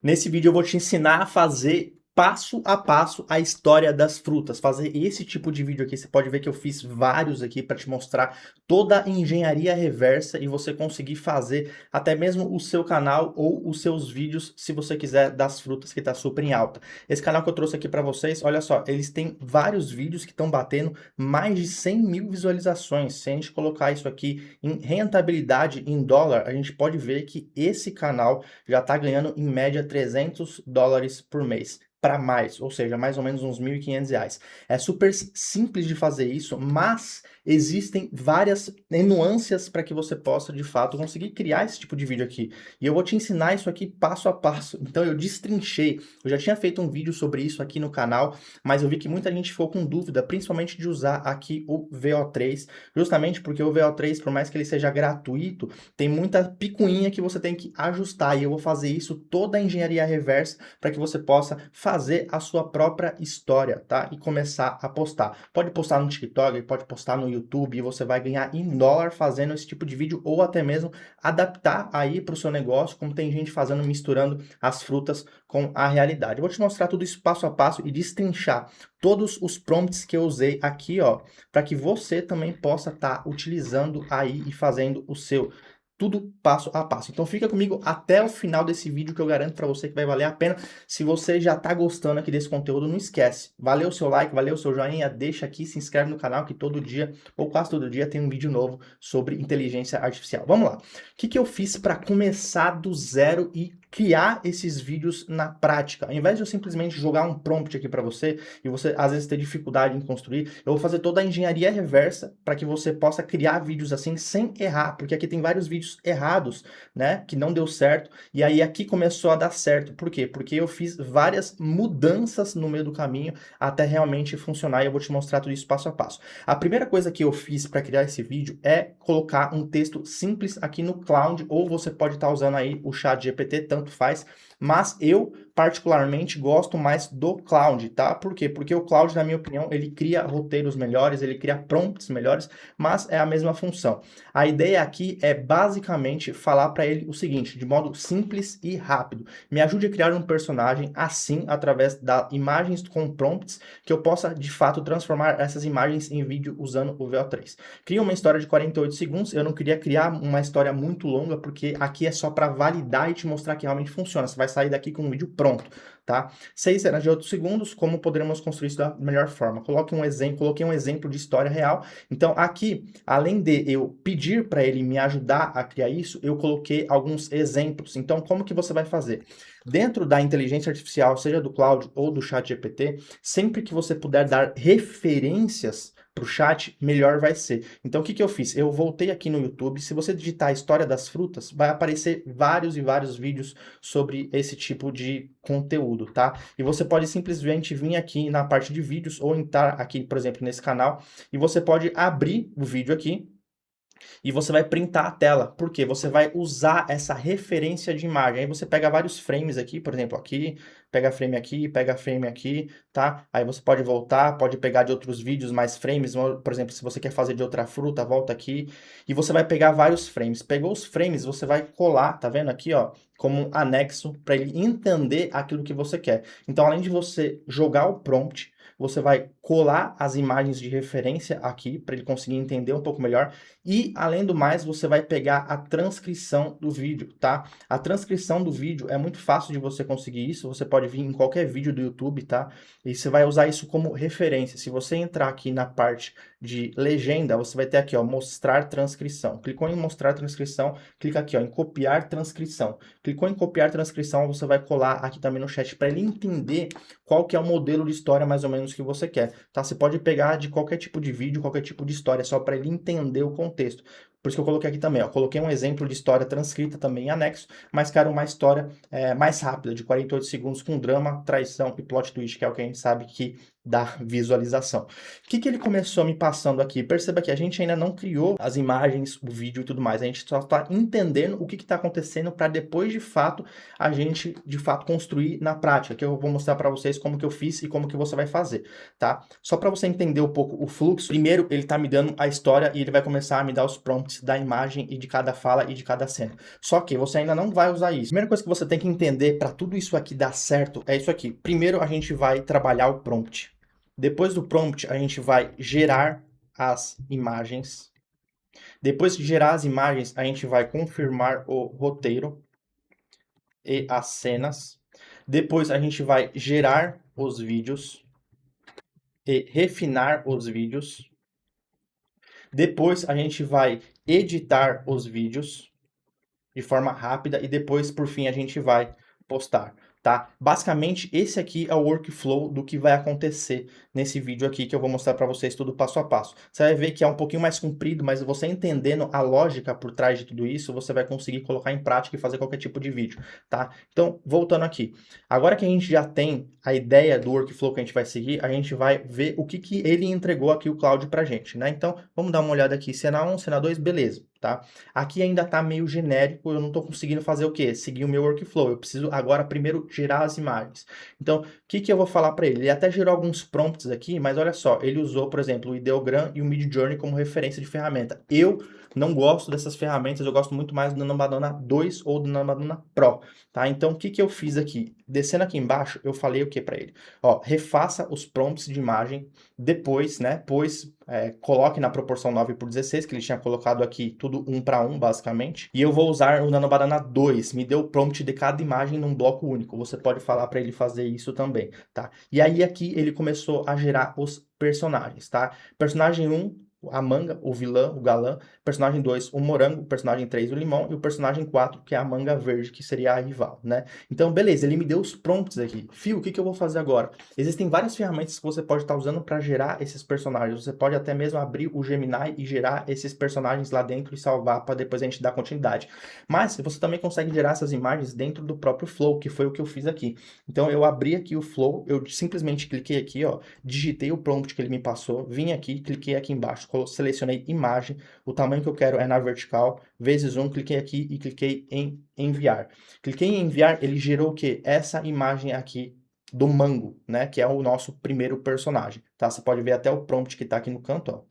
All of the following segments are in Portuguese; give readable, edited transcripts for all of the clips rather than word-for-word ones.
Nesse vídeo eu vou te ensinar a fazer passo a passo a história das frutas. Fazer esse tipo de vídeo aqui, você pode ver que eu fiz vários aqui para te mostrar toda a engenharia reversa e você conseguir fazer até mesmo o seu canal ou os seus vídeos, se você quiser, das frutas que está super em alta. Esse canal que eu trouxe aqui para vocês, olha só, eles têm vários vídeos que estão batendo mais de 100 mil visualizações. Se a gente colocar isso aqui em rentabilidade em dólar, a gente pode ver que esse canal já está ganhando em média $300 por mês para mais, ou seja, mais ou menos uns R$ 1.500. É super simples de fazer isso, mas existem várias nuances para que você possa, de fato, conseguir criar esse tipo de vídeo aqui. E eu vou te ensinar isso aqui passo a passo. Então eu destrinchei, eu já tinha feito um vídeo sobre isso aqui no canal, mas eu vi que muita gente ficou com dúvida, principalmente de usar aqui o VO3, justamente porque o VO3, por mais que ele seja gratuito, tem muita picuinha que você tem que ajustar, e eu vou fazer isso, toda a engenharia reversa, para que você possa fazer a sua própria história, tá? E começar a postar. Pode postar no TikTok, pode postar no YouTube, e você vai ganhar em dólar fazendo esse tipo de vídeo, ou até mesmo adaptar aí para o seu negócio, como tem gente fazendo, misturando as frutas com a realidade. Eu vou te mostrar tudo isso passo a passo e destrinchar todos os prompts que eu usei aqui, ó, para que você também possa estar utilizando aí e fazendo o seu. Tudo passo a passo. Então fica comigo até o final desse vídeo, que eu garanto para você que vai valer a pena. Se você já está gostando aqui desse conteúdo, não esquece. Valeu o seu like, valeu o seu joinha, deixa aqui, se inscreve no canal, que todo dia, ou quase todo dia, tem um vídeo novo sobre inteligência artificial. Vamos lá. O que eu fiz para começar do zero e criar esses vídeos na prática? Ao invés de eu simplesmente jogar um prompt aqui para você, e você às vezes ter dificuldade em construir, eu vou fazer toda a engenharia reversa para que você possa criar vídeos assim sem errar, porque aqui tem vários vídeos errados, né, que não deu certo, e aí aqui começou a dar certo. Por quê? Porque eu fiz várias mudanças no meio do caminho até realmente funcionar, e eu vou te mostrar tudo isso passo a passo. A primeira coisa que eu fiz para criar esse vídeo é colocar um texto simples aqui no Claude, ou você pode estar usando aí o ChatGPT, tanto faz, mas eu particularmente gosto mais do Claude, tá? Por quê? Porque o Claude, na minha opinião, ele cria roteiros melhores, ele cria prompts melhores, mas é a mesma função. A ideia aqui é basicamente falar para ele o seguinte, de modo simples e rápido: me ajude a criar um personagem assim, através das imagens com prompts, que eu possa de fato transformar essas imagens em vídeo usando o VO3. Cria uma história de 48 segundos, eu não queria criar uma história muito longa, porque aqui é só para validar e te mostrar que realmente funciona. Você vai sair daqui com um vídeo pronto, tá? 6 cenas de 8 segundos, como poderemos construir isso da melhor forma? Coloquei um exemplo de história real. Então aqui, além de eu pedir para ele me ajudar a criar isso, eu coloquei alguns exemplos. Então como que você vai fazer? Dentro da inteligência artificial, seja do Claude ou do ChatGPT, sempre que você puder dar referências para o chat, melhor vai ser. Então o que eu fiz? Eu voltei aqui no YouTube. Se você digitar a história das frutas, vai aparecer vários e vários vídeos sobre esse tipo de conteúdo, tá? E você pode simplesmente vir aqui na parte de vídeos, ou entrar aqui, por exemplo, nesse canal, e você pode abrir o vídeo aqui, e você vai printar a tela, porque você vai usar essa referência de imagem. Aí você pega vários frames aqui, por exemplo, aqui, pega frame aqui, tá? Aí você pode voltar, pode pegar de outros vídeos mais frames, por exemplo, se você quer fazer de outra fruta, volta aqui, e você vai pegar vários frames. Pegou os frames, você vai colar, tá vendo aqui, ó, como um anexo, para ele entender aquilo que você quer. Então, além de você jogar o prompt, você vai colar as imagens de referência aqui, para ele conseguir entender um pouco melhor. E, além do mais, você vai pegar a transcrição do vídeo, tá? A transcrição do vídeo é muito fácil de você conseguir isso. Você pode vir em qualquer vídeo do YouTube, tá? E você vai usar isso como referência. Se você entrar aqui na parte de legenda, você vai ter aqui, ó, mostrar transcrição. Clicou em mostrar transcrição, clica aqui, ó, em copiar transcrição. Clicou em copiar transcrição, você vai colar aqui também no chat, para ele entender qual que é o modelo de história mais ou menos que você quer, tá? Você pode pegar de qualquer tipo de vídeo, qualquer tipo de história, só para ele entender o contexto. Por isso que eu coloquei aqui também, ó, coloquei um exemplo de história transcrita também em anexo, mas quero uma história mais rápida, de 48 segundos, com drama, traição e plot twist, que é o que a gente sabe que da visualização. O que ele começou me passando aqui? Perceba que a gente ainda não criou as imagens, o vídeo e tudo mais. A gente só está entendendo o que está acontecendo para depois, de fato, a gente, de fato, construir na prática. Que eu vou mostrar para vocês como que eu fiz e como que você vai fazer, tá? Só para você entender um pouco o fluxo. Primeiro, ele está me dando a história e ele vai começar a me dar os prompts da imagem e de cada fala e de cada cena. Só que você ainda não vai usar isso. A primeira coisa que você tem que entender para tudo isso aqui dar certo é isso aqui. Primeiro, a gente vai trabalhar o prompt. Depois do prompt, a gente vai gerar as imagens. Depois de gerar as imagens, a gente vai confirmar o roteiro e as cenas. Depois, a gente vai gerar os vídeos e refinar os vídeos. Depois, a gente vai editar os vídeos de forma rápida e depois, por fim, a gente vai postar. Tá? Basicamente, esse aqui é o workflow do que vai acontecer nesse vídeo aqui, que eu vou mostrar para vocês tudo passo a passo. Você vai ver que é um pouquinho mais comprido, mas você entendendo a lógica por trás de tudo isso, você vai conseguir colocar em prática e fazer qualquer tipo de vídeo, tá? Então, voltando aqui. Agora que a gente já tem a ideia do workflow que a gente vai seguir, a gente vai ver o que ele entregou aqui o Claude pra gente, né? Então, vamos dar uma olhada aqui. Cena 1, cena 2, beleza. Tá? Aqui ainda está meio genérico, eu não estou conseguindo fazer o quê? Seguir o meu workflow. Eu preciso agora primeiro gerar as imagens. Então, o que eu vou falar para ele? Ele até gerou alguns prompts aqui, mas olha só, ele usou, por exemplo, o Ideogram e o Midjourney como referência de ferramenta. Eu não gosto dessas ferramentas, eu gosto muito mais do Nanobanana 2 ou do Nanobanana Pro, tá? Então, o que eu fiz aqui? Descendo aqui embaixo, eu falei o que para ele? Ó, refaça os prompts de imagem, depois, né, coloque na proporção 9:16, que ele tinha colocado aqui tudo 1 para 1, basicamente. E eu vou usar o Nanobanana 2, me deu o prompt de cada imagem num bloco único. Você pode falar para ele fazer isso também, tá? E aí aqui ele começou a gerar os personagens, tá? Personagem 1, a manga, o vilã, o galã. Personagem 2, o morango. Personagem 3, o limão. E o personagem 4, que é a manga verde, que seria a rival, né? Então, beleza, ele me deu os prompts aqui. Fio, o que eu vou fazer agora? Existem várias ferramentas que você pode estar usando para gerar esses personagens. Você pode até mesmo abrir o Gemini e gerar esses personagens lá dentro e salvar para depois a gente dar continuidade. Mas você também consegue gerar essas imagens dentro do próprio Flow, que foi o que eu fiz aqui. Então, eu abri aqui o Flow, eu simplesmente cliquei aqui, ó, digitei o prompt que ele me passou, vim aqui, cliquei aqui embaixo, selecionei imagem, o tamanho que eu quero é na vertical, vezes 1, cliquei aqui e cliquei em enviar. Cliquei em enviar, ele gerou o quê? Essa imagem aqui do Mango, né? Que é o nosso primeiro personagem, tá? Você pode ver até o prompt que tá aqui no canto, ó.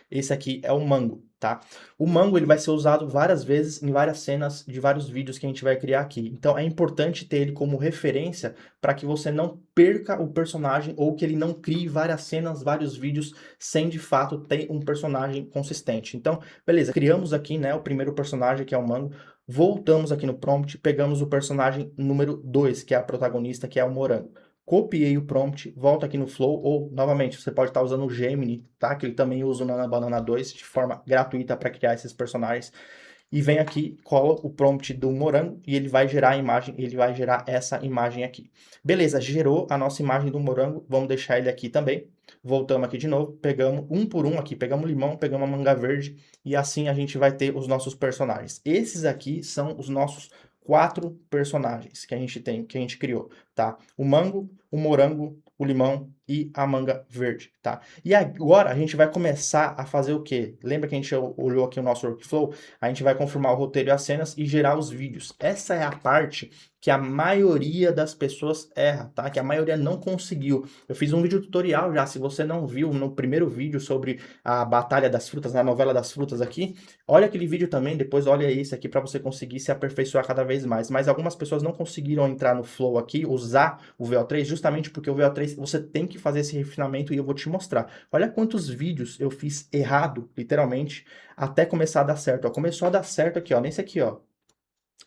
Esse aqui é o Mango, tá? O Mango ele vai ser usado várias vezes em várias cenas de vários vídeos que a gente vai criar aqui. Então é importante ter ele como referência para que você não perca o personagem ou que ele não crie várias cenas, vários vídeos sem de fato ter um personagem consistente. Então, beleza, criamos aqui, né, o primeiro personagem que é o Mango. Voltamos aqui no prompt, pegamos o personagem número 2, que é a protagonista, que é o Morango. Copiei o prompt, volto aqui no Flow, ou, novamente, você pode estar usando o Gemini, tá? Que ele também usa o Nanobanana 2 de forma gratuita para criar esses personagens. E vem aqui, cola o prompt do morango e ele vai gerar a imagem, ele vai gerar essa imagem aqui. Beleza, gerou a nossa imagem do morango, vamos deixar ele aqui também. Voltamos aqui de novo, pegamos um por um aqui, pegamos o limão, pegamos a manga verde e assim a gente vai ter os nossos personagens. Esses aqui são os nossos 4 personagens que a gente tem, que a gente criou, tá? O mango, o morango, o limão e a manga verde, tá? E agora a gente vai começar a fazer o quê? Lembra que a gente olhou aqui o nosso workflow? A gente vai confirmar o roteiro e as cenas e gerar os vídeos. Essa é a parte que a maioria das pessoas erra, tá? Que a maioria não conseguiu. Eu fiz um vídeo tutorial já, se você não viu no primeiro vídeo sobre a Batalha das Frutas, a novela das frutas aqui, olha aquele vídeo também, depois olha esse aqui para você conseguir se aperfeiçoar cada vez mais. Mas algumas pessoas não conseguiram entrar no Flow aqui, usar o VO3, justamente porque o VO3 você tem que fazer esse refinamento e eu vou te mostrar. Olha quantos vídeos eu fiz errado, literalmente, até começar a dar certo. Ó, começou a dar certo aqui, ó, nesse aqui, ó.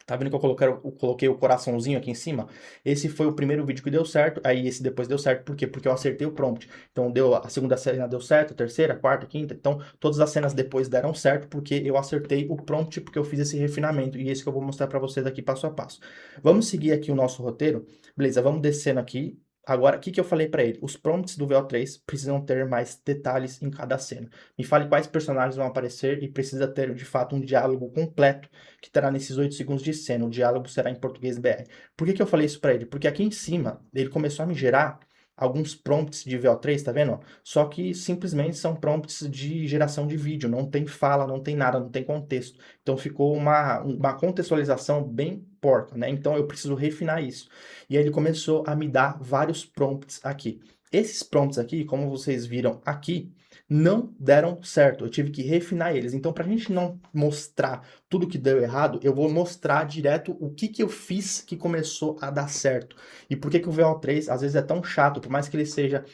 Tá vendo que eu coloquei o coraçãozinho aqui em cima? Esse foi o primeiro vídeo que deu certo, aí esse depois deu certo, por quê? Porque eu acertei o prompt. Então deu, a segunda cena deu certo, a terceira, a quarta, a quinta, então todas as cenas depois deram certo, porque eu acertei o prompt, porque eu fiz esse refinamento, e esse que eu vou mostrar pra vocês aqui passo a passo. Vamos seguir aqui o nosso roteiro, beleza, vamos descendo aqui. Agora, o que eu falei para ele? Os prompts do VO3 precisam ter mais detalhes em cada cena. Me fale quais personagens vão aparecer e precisa ter, de fato, um diálogo completo que terá nesses 8 segundos de cena. O diálogo será em português BR. Por que eu falei isso para ele? Porque aqui em cima, ele começou a me gerar alguns prompts de VO3, tá vendo? Só que simplesmente são prompts de geração de vídeo, não tem fala, não tem nada, não tem contexto. Então ficou uma contextualização bem porca, né? Então eu preciso refinar isso. E aí ele começou a me dar vários prompts aqui. Esses prompts aqui, como vocês viram aqui, não deram certo. Eu tive que refinar eles. Então, para a gente não mostrar tudo que deu errado, eu vou mostrar direto o que eu fiz que começou a dar certo. E por que o VO3 às vezes é tão chato, por mais que ele seja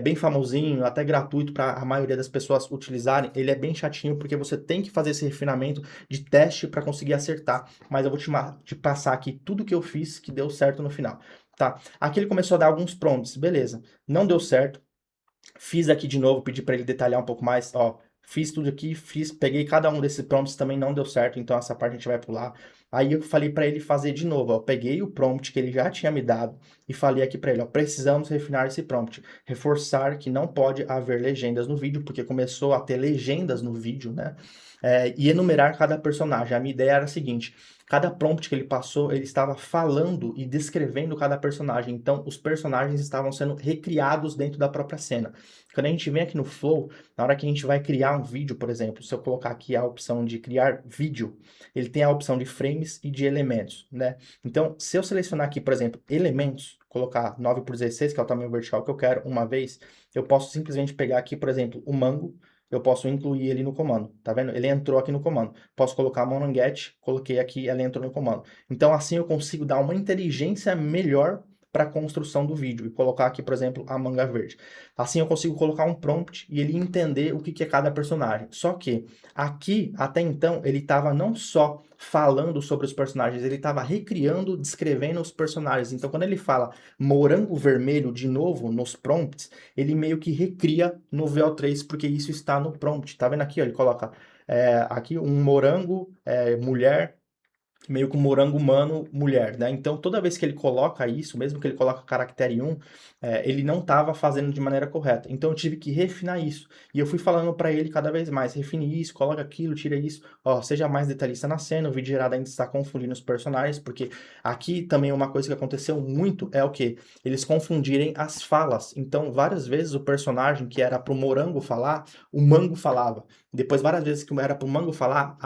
bem famosinho, até gratuito para a maioria das pessoas utilizarem, ele é bem chatinho porque você tem que fazer esse refinamento de teste para conseguir acertar. Mas eu vou te passar aqui tudo que eu fiz que deu certo no final. Tá? Aqui ele começou a dar alguns prompts, beleza. Não deu certo. Fiz aqui de novo, pedi para ele detalhar um pouco mais, ó, fiz tudo aqui, peguei cada um desses prompts, também não deu certo, então essa parte a gente vai pular. Aí eu falei para ele fazer de novo, ó, peguei o prompt que ele já tinha me dado e falei aqui para ele, ó, precisamos refinar esse prompt, reforçar que não pode haver legendas no vídeo, porque começou a ter legendas no vídeo, né? E enumerar cada personagem. A minha ideia era a seguinte, cada prompt que ele passou, ele estava falando e descrevendo cada personagem. Então, os personagens estavam sendo recriados dentro da própria cena. Quando a gente vem aqui no Flow, na hora que a gente vai criar um vídeo, por exemplo, se eu colocar aqui a opção de criar vídeo, ele tem a opção de frames e de elementos, né? Então, se eu selecionar aqui, por exemplo, elementos, colocar 9:16, que é o tamanho vertical que eu quero, uma vez, eu posso simplesmente pegar aqui, por exemplo, o Mango, eu posso incluir ele no comando, tá vendo? Ele entrou aqui no comando. Posso colocar mononget, coloquei aqui, ela entrou no comando. Então, assim eu consigo dar uma inteligência melhor para a construção do vídeo e colocar aqui, por exemplo, a manga verde. Assim eu consigo colocar um prompt e ele entender o que é cada personagem. Só que aqui, até então, ele estava não só falando sobre os personagens, ele estava recriando, descrevendo os personagens. Então, quando ele fala morango vermelho de novo nos prompts, ele meio que recria no VO3, porque isso está no prompt. Tá vendo aqui? Ó, ele coloca aqui um morango mulher, meio que um morango humano mulher, né? Então, toda vez que ele coloca isso, mesmo que ele coloca caractere 1, ele não estava fazendo de maneira correta. Então, eu tive que refinar isso. E eu fui falando para ele cada vez mais, refine isso, coloca aquilo, tira isso, ó, seja mais detalhista na cena, o vídeo gerado ainda está confundindo os personagens, porque aqui também uma coisa que aconteceu muito é o quê? Eles confundirem as falas. Então, várias vezes o personagem que era pro morango falar, o mango falava. Depois, várias vezes que era pro mango falar,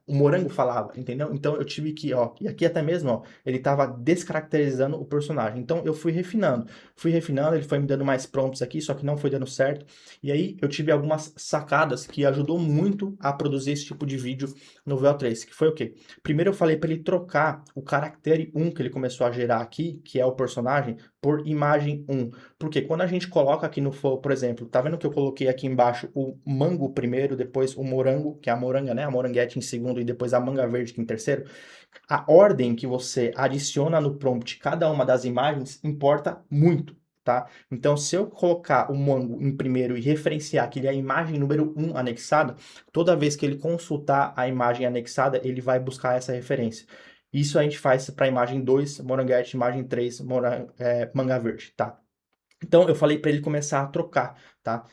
o morango falava, entendeu? Então, eu tive que, ó, e aqui até mesmo, ó, ele estava descaracterizando o personagem. Então, eu fui refinando, ele foi me dando mais prompts aqui, só que não foi dando certo. E aí, eu tive algumas sacadas que ajudou muito a produzir esse tipo de vídeo no VO3, que foi o quê? Primeiro, eu falei para ele trocar o caractere 1 que ele começou a gerar aqui, que é o personagem, por imagem 1. Porque quando a gente coloca aqui no Flow, por exemplo, tá vendo que eu coloquei aqui embaixo o mango primeiro, depois o morango, que é a moranga, né? A moranguete em segundo e depois a manga verde que em terceiro. A ordem que você adiciona no prompt cada uma das imagens importa muito, tá? Então, se eu colocar o mango em primeiro e referenciar que ele é a imagem número 1 anexada, toda vez que ele consultar a imagem anexada, ele vai buscar essa referência. Isso a gente faz para a imagem 2, moranguete, imagem 3, manga verde, tá? Então, eu falei para ele começar a trocar, tá?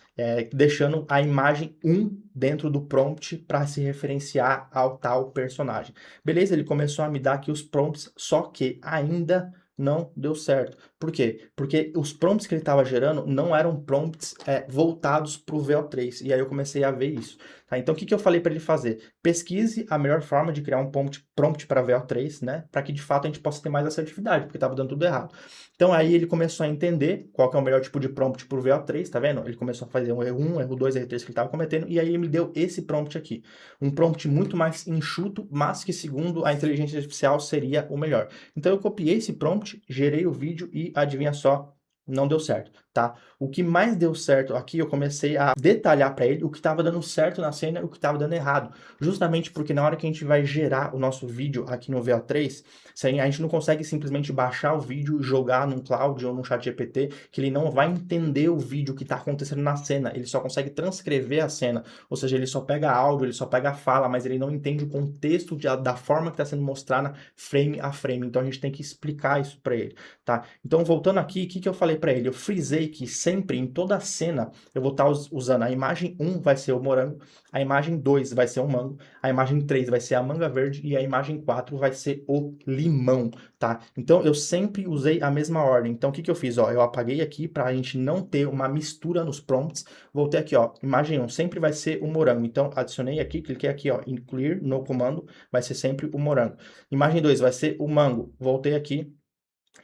Deixando a imagem 1 dentro do prompt para se referenciar ao tal personagem. Beleza, ele começou a me dar aqui os prompts, só que ainda não deu certo. Por quê? Porque os prompts que ele estava gerando não eram prompts voltados para o VO3. E aí eu comecei a ver isso. Tá? Então, o que eu falei para ele fazer? Pesquise a melhor forma de criar um prompt para VO3, né? Para que, de fato, a gente possa ter mais assertividade, porque estava dando tudo errado. Então, aí ele começou a entender qual que é o melhor tipo de prompt para o VO3, tá vendo? Ele começou a fazer um erro 1, erro 2, erro 3 que ele estava cometendo, e aí ele me deu esse prompt aqui. Um prompt muito mais enxuto, mas que, segundo a inteligência artificial, seria o melhor. Então, eu copiei esse prompt, gerei o vídeo e, adivinha só, não deu certo, tá? O que mais deu certo aqui, eu comecei a detalhar para ele o que estava dando certo na cena e o que estava dando errado. Justamente porque na hora que a gente vai gerar o nosso vídeo aqui no VO3, a gente não consegue simplesmente baixar o vídeo e jogar num cloud ou num chat GPT, que ele não vai entender o vídeo que está acontecendo na cena, ele só consegue transcrever a cena, ou seja, ele só pega áudio, ele só pega fala, mas ele não entende o contexto da forma que está sendo mostrada frame a frame. Então a gente tem que explicar isso para ele, tá? Então voltando aqui, o que eu falei falei para ele, eu frisei que sempre em toda a cena eu vou estar usando a imagem 1 vai ser o morango, a imagem 2 vai ser o mango, a imagem 3 vai ser a manga verde e a imagem 4 vai ser o limão, tá? Então eu sempre usei a mesma ordem. Então o que que eu fiz? Ó, eu apaguei aqui para a gente não ter uma mistura nos prompts. Voltei aqui, ó, imagem 1 sempre vai ser o morango. Então adicionei aqui, cliquei aqui, ó, incluir no comando, vai ser sempre o morango. Imagem 2 vai ser o mango. Voltei aqui,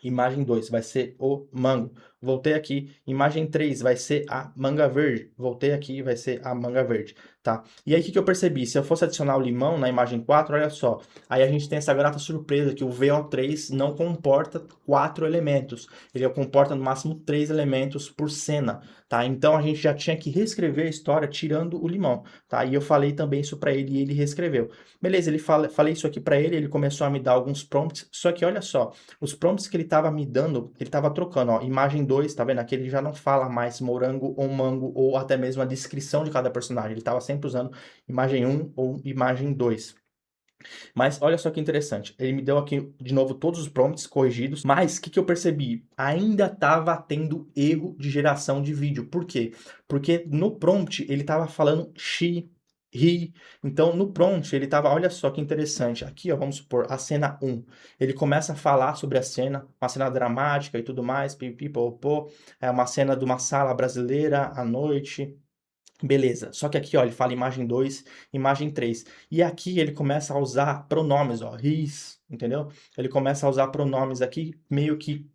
imagem 2 vai ser o mango. Voltei aqui, imagem 3 vai ser a manga verde. Voltei aqui, vai ser a manga verde, tá? E aí o que que eu percebi? Se eu fosse adicionar o limão na imagem 4, olha só. Aí a gente tem essa grata surpresa que o VO3 não comporta 4 elementos. Ele comporta no máximo 3 elementos por cena, tá? Então a gente já tinha que reescrever a história tirando o limão, tá? E eu falei também isso para ele e ele reescreveu. Beleza, falei isso aqui para ele, ele começou a me dar alguns prompts, só que olha só, os prompts que ele estava me dando, ele estava trocando, ó, imagem 2, tá vendo? Aqui ele já não fala mais morango ou mango, ou até mesmo a descrição de cada personagem, ele estava sempre usando imagem 1 ou imagem 2. Mas olha só que interessante, ele me deu aqui de novo todos os prompts corrigidos, mas o que que eu percebi? Ainda estava tendo erro de geração de vídeo. Por quê? Porque no prompt ele estava falando she, he. Então no prompt ele estava, olha só que interessante, aqui ó, vamos supor, a cena 1. Ele começa a falar sobre a cena, uma cena dramática e tudo mais, pipipopô, é uma cena de uma sala brasileira à noite. Beleza, só que aqui ó, ele fala imagem 2, imagem 3. E aqui ele começa a usar pronomes, ó, his, entendeu? Ele começa a usar pronomes aqui, meio que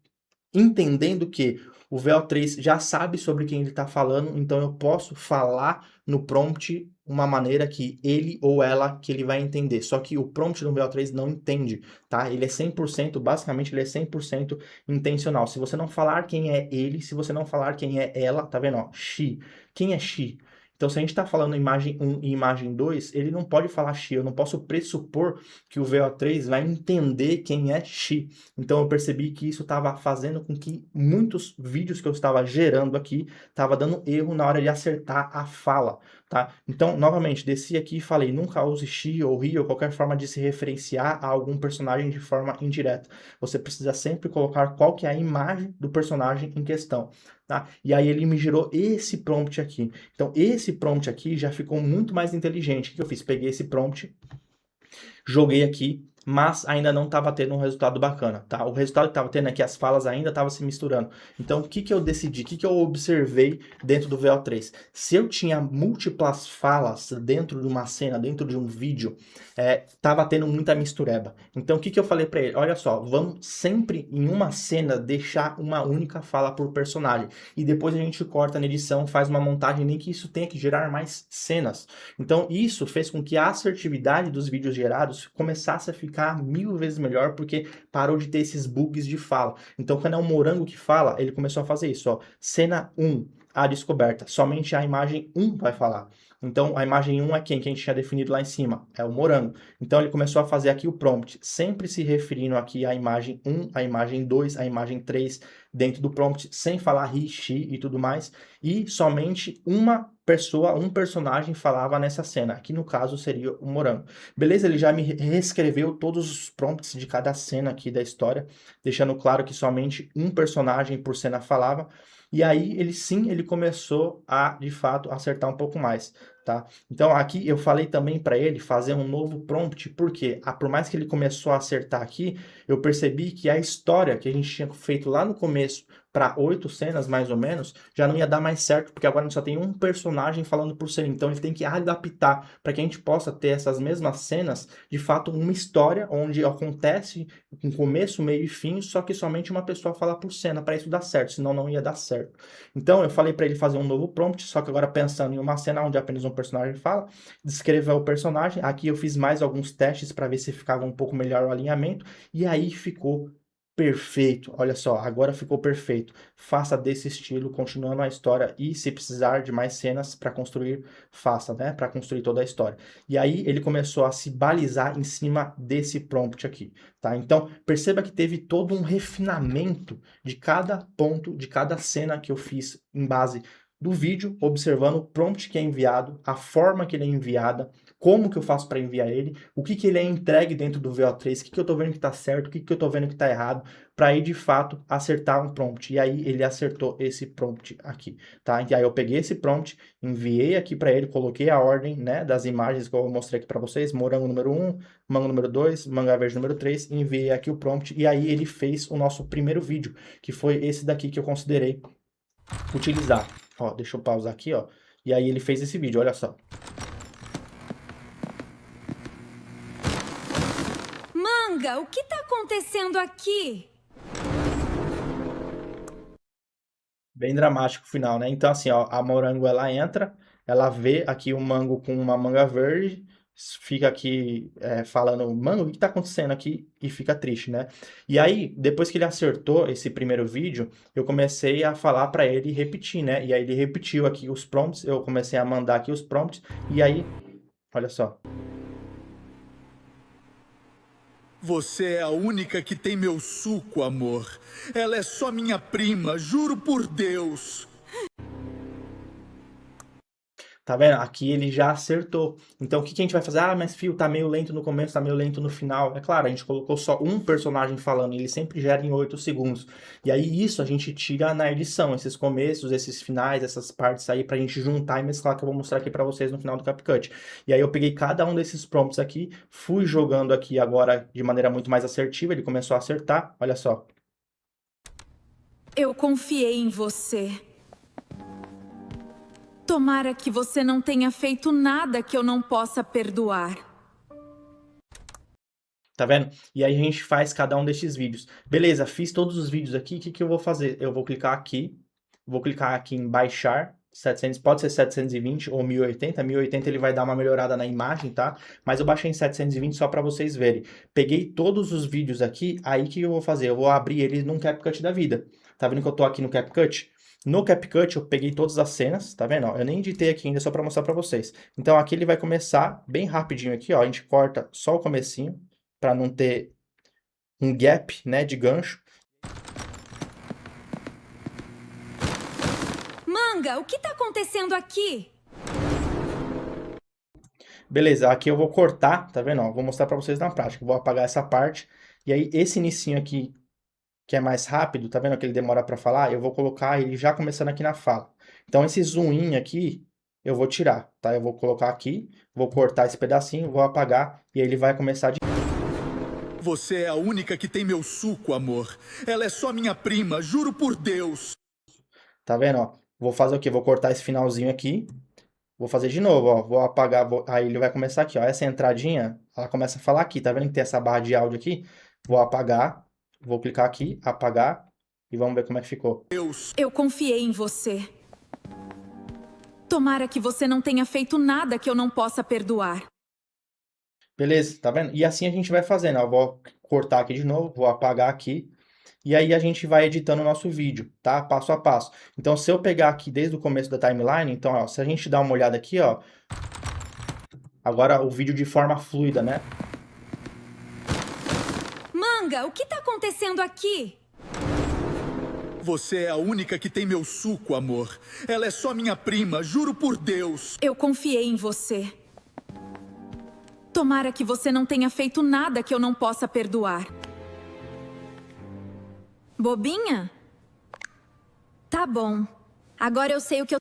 entendendo que o VO3 já sabe sobre quem ele está falando, então eu posso falar no prompt uma maneira que ele ou ela que ele vai entender. Só que o prompt do VO3 não entende, tá? Ele é 100%, basicamente ele é 100% intencional. Se você não falar quem é ele, se você não falar quem é ela, tá vendo, ó, she. Quem é she? Então, se a gente está falando imagem 1 e imagem 2, ele não pode falar she. Eu não posso pressupor que o VO3 vai entender quem é she. Então, eu percebi que isso estava fazendo com que muitos vídeos que eu estava gerando aqui estava dando erro na hora de acertar a fala, tá? Então, novamente, desci aqui e falei, nunca use she ou he ou qualquer forma de se referenciar a algum personagem de forma indireta. Você precisa sempre colocar qual que é a imagem do personagem em questão, tá? E aí ele me gerou esse prompt aqui. Então, esse prompt aqui já ficou muito mais inteligente. O que eu fiz? Peguei esse prompt, joguei aqui, mas ainda não estava tendo um resultado bacana, tá? O resultado que estava tendo é que as falas ainda estavam se misturando. Então, o que que eu decidi? O que que eu observei dentro do VO3? Se eu tinha múltiplas falas dentro de uma cena, dentro de um vídeo, estava tendo muita mistureba. Então, o que que eu falei para ele? Olha só, vamos sempre em uma cena deixar uma única fala por personagem. E depois a gente corta na edição, faz uma montagem, nem que isso tenha que gerar mais cenas. Então, isso fez com que a assertividade dos vídeos gerados começasse a ficar 1000 vezes melhor, porque parou de ter esses bugs de fala. Então, quando é um morango que fala, ele começou a fazer isso, ó. Cena 1, a descoberta. Somente a imagem 1 vai falar. Então, a imagem 1 é quem? Que a gente tinha definido lá em cima. É o morango. Então, ele começou a fazer aqui o prompt, sempre se referindo aqui à imagem 1, à imagem 2, à imagem 3, dentro do prompt, sem falar he, she e tudo mais. E somente uma pessoa, um personagem falava nessa cena. Aqui, no caso, seria o morango. Beleza? Ele já me reescreveu todos os prompts de cada cena aqui da história, deixando claro que somente um personagem por cena falava. E aí, ele começou a, de fato, acertar um pouco mais, tá? Então, aqui eu falei também para ele fazer um novo prompt, porque por mais que ele começou a acertar aqui, eu percebi que a história que a gente tinha feito lá no começo, para 8 cenas mais ou menos, já não ia dar mais certo, porque agora a gente só tem um personagem falando por cena, então ele tem que adaptar para que a gente possa ter essas mesmas cenas, de fato, uma história onde acontece um começo, meio e fim, só que somente uma pessoa fala por cena, para isso dar certo, senão não ia dar certo. Então eu falei para ele fazer um novo prompt, só que agora pensando em uma cena onde apenas um personagem fala, descrever o personagem, aqui eu fiz mais alguns testes para ver se ficava um pouco melhor o alinhamento, e aí ficou perfeito, olha só, agora ficou perfeito. Faça desse estilo, continuando a história, e se precisar de mais cenas para construir, faça, né? Para construir toda a história. E aí ele começou a se balizar em cima desse prompt aqui, tá? Então, perceba que teve todo um refinamento de cada ponto, de cada cena que eu fiz em base do vídeo, observando o prompt que é enviado, a forma que ele é enviada, como que eu faço para enviar ele, o que que ele é entregue dentro do VO3, o que que eu estou vendo que está certo, o que que eu estou vendo que está errado, para aí de fato acertar um prompt. E aí ele acertou esse prompt aqui, tá? E aí eu peguei esse prompt, enviei aqui para ele, coloquei a ordem, né, das imagens que eu mostrei aqui para vocês, morango número 1, mango número 2, manga verde número 3, enviei aqui o prompt e aí ele fez o nosso primeiro vídeo, que foi esse daqui que eu considerei utilizar. Ó, deixa eu pausar aqui, ó. E aí ele fez esse vídeo, olha só. Manga, o que tá acontecendo aqui? Bem dramático o final, né? Então, assim, ó, a morango ela entra, ela vê aqui o mango com uma manga verde, fica aqui falando, mango, o que tá acontecendo aqui? E fica triste, né? E aí, depois que ele acertou esse primeiro vídeo, eu comecei a falar para ele repetir, né? E aí ele repetiu aqui os prompts, eu comecei a mandar aqui os prompts, e aí, olha só. Você é a única que tem meu suco, amor. Ela é só minha prima, juro por Deus. Tá vendo? Aqui ele já acertou. Então, o que que a gente vai fazer? Ah, mas fio, tá meio lento no começo, tá meio lento no final. É claro, a gente colocou só um personagem falando, e ele sempre gera em 8 segundos. E aí isso a gente tira na edição, esses começos, esses finais, essas partes aí, pra gente juntar e mesclar, que eu vou mostrar aqui pra vocês no final do CapCut. E aí eu peguei cada um desses prompts aqui, fui jogando aqui agora de maneira muito mais assertiva, ele começou a acertar, olha só. Eu confiei em você. Tomara que você não tenha feito nada que eu não possa perdoar. Tá vendo? E aí a gente faz cada um desses vídeos. Beleza, fiz todos os vídeos aqui, o que que eu vou fazer? Eu vou clicar aqui em baixar, 700, pode ser 720 ou 1080, 1080 ele vai dar uma melhorada na imagem, tá? Mas eu baixei em 720 só para vocês verem. Peguei todos os vídeos aqui, aí o que eu vou fazer? Eu vou abrir eles num CapCut da vida. Tá vendo que eu tô aqui no CapCut? No CapCut eu peguei todas as cenas, tá vendo? Ó, eu nem editei aqui ainda, só para mostrar para vocês. Então aqui ele vai começar bem rapidinho aqui, ó, a gente corta só o comecinho, para não ter um gap, né, de gancho. Manga, o que tá acontecendo aqui? Beleza, aqui eu vou cortar, tá vendo? Ó, vou mostrar para vocês na prática. Vou apagar essa parte. E aí, esse inicinho aqui, que é mais rápido, tá vendo que ele demora para falar? Eu vou colocar ele já começando aqui na fala. Então, esse zoom in aqui, eu vou tirar, tá? Eu vou colocar aqui, vou cortar esse pedacinho, vou apagar, e aí ele vai começar de... Você é a única que tem meu suco, amor. Ela é só minha prima, juro por Deus. Tá vendo, ó? Vou fazer o quê? Vou cortar esse finalzinho aqui. Vou fazer de novo, ó. Vou apagar, aí ele vai começar aqui, ó. Essa entradinha, ela começa a falar aqui, tá vendo que tem essa barra de áudio aqui? Vou apagar, vou clicar aqui, apagar, e vamos ver como é que ficou. Deus. Eu confiei em você. Tomara que você não tenha feito nada que eu não possa perdoar. Beleza, tá vendo? E assim a gente vai fazendo, ó. Vou cortar aqui de novo, vou apagar aqui, e aí a gente vai editando o nosso vídeo, tá? Passo a passo. Então, se eu pegar aqui desde o começo da timeline, então, ó, se a gente dar uma olhada aqui, ó, agora o vídeo de forma fluida, né? Manga, o que tá acontecendo aqui? Você é a única que tem meu suco, amor. Ela é só minha prima, juro por Deus. Eu confiei em você. Tomara que você não tenha feito nada que eu não possa perdoar. Bobinha? Tá bom. Agora eu sei o que eu...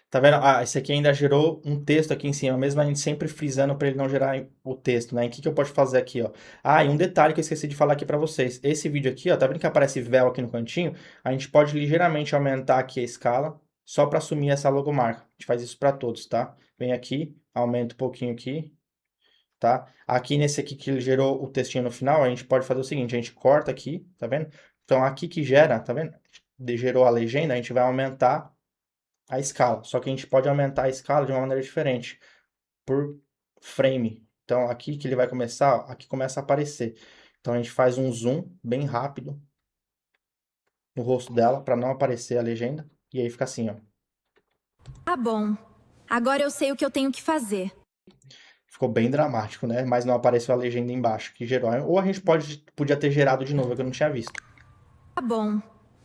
Tá vendo? Ah, esse aqui ainda gerou um texto aqui em cima, mesmo a gente sempre frisando para ele não gerar o texto, né? E o que que eu posso fazer aqui, ó? Ah, e um detalhe que eu esqueci de falar aqui para vocês. Esse vídeo aqui, ó, tá vendo que aparece véu aqui no cantinho? A gente pode ligeiramente aumentar aqui a escala, só para assumir essa logomarca. A gente faz isso para todos, tá? Vem aqui, aumenta um pouquinho aqui, tá? Aqui nesse aqui que ele gerou o textinho no final, a gente pode fazer o seguinte, a gente corta aqui, tá vendo? Então aqui que gera, tá vendo? Gerou a legenda, a gente vai aumentar a escala. Só que a gente pode aumentar a escala de uma maneira diferente, por frame. Então aqui que ele vai começar, ó, aqui começa a aparecer. Então a gente faz um zoom bem rápido no rosto dela para não aparecer a legenda. E aí fica assim, ó. Tá bom. Agora eu sei o que eu tenho que fazer. Ficou bem dramático, né? Mas não apareceu a legenda embaixo que gerou. Ou a gente podia ter gerado de novo, é que eu não tinha visto. Tá bom.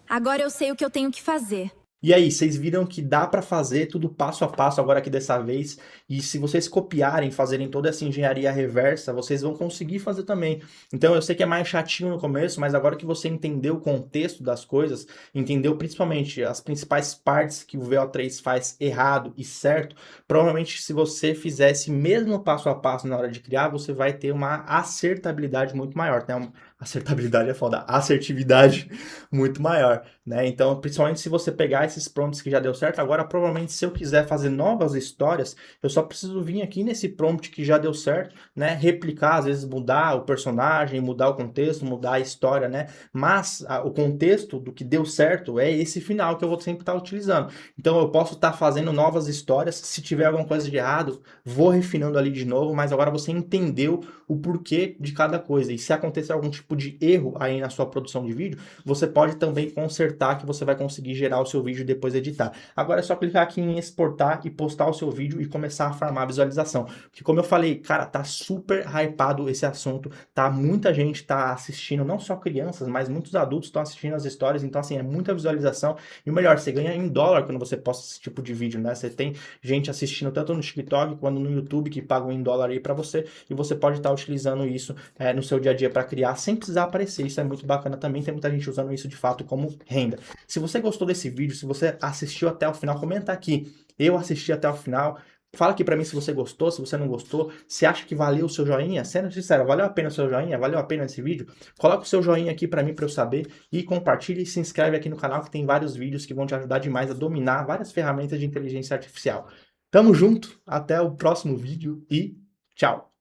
Agora eu sei o que eu tenho que fazer. E aí, vocês viram que dá para fazer tudo passo a passo agora aqui dessa vez, e se vocês copiarem, fazerem toda essa engenharia reversa, vocês vão conseguir fazer também. Então eu sei que é mais chatinho no começo, mas agora que você entendeu o contexto das coisas, entendeu principalmente as principais partes que o VO3 faz errado e certo, provavelmente se você fizer esse mesmo passo a passo na hora de criar, você vai ter uma acertabilidade muito maior, né? Acertabilidade é foda, assertividade muito maior, né? Então, principalmente se você pegar esses prompts que já deu certo, agora provavelmente se eu quiser fazer novas histórias, eu só preciso vir aqui nesse prompt que já deu certo, né? Replicar, às vezes mudar o personagem, mudar o contexto, mudar a história, né? Mas o contexto do que deu certo é esse final que eu vou sempre estar utilizando. Então eu posso estar fazendo novas histórias, se tiver alguma coisa de errado, vou refinando ali de novo, mas agora você entendeu o porquê de cada coisa. E se acontecer algum tipo de erro aí na sua produção de vídeo, você pode também consertar, que você vai conseguir gerar o seu vídeo e depois editar. Agora é só clicar aqui em exportar e postar o seu vídeo e começar a farmar a visualização. Porque como eu falei, cara, tá super hypado esse assunto, tá? Muita gente tá assistindo, não só crianças, mas muitos adultos estão assistindo as histórias, então assim, é muita visualização. E o melhor, você ganha em dólar quando você posta esse tipo de vídeo, né? Você tem gente assistindo tanto no TikTok quanto no YouTube que pagam em dólar aí pra você, e você pode estar utilizando isso no seu dia a dia para criar sem precisar aparecer. Isso é muito bacana também, tem muita gente usando isso de fato como renda. Se você gostou desse vídeo, se você assistiu até o final, comenta aqui, eu assisti até o final. Fala aqui pra mim se você gostou, se você não gostou, se acha que valeu o seu joinha, sendo sincero, valeu a pena o seu joinha, valeu a pena esse vídeo? Coloca o seu joinha aqui pra mim, pra eu saber, e compartilha e se inscreve aqui no canal que tem vários vídeos que vão te ajudar demais a dominar várias ferramentas de inteligência artificial. Tamo junto, até o próximo vídeo e tchau!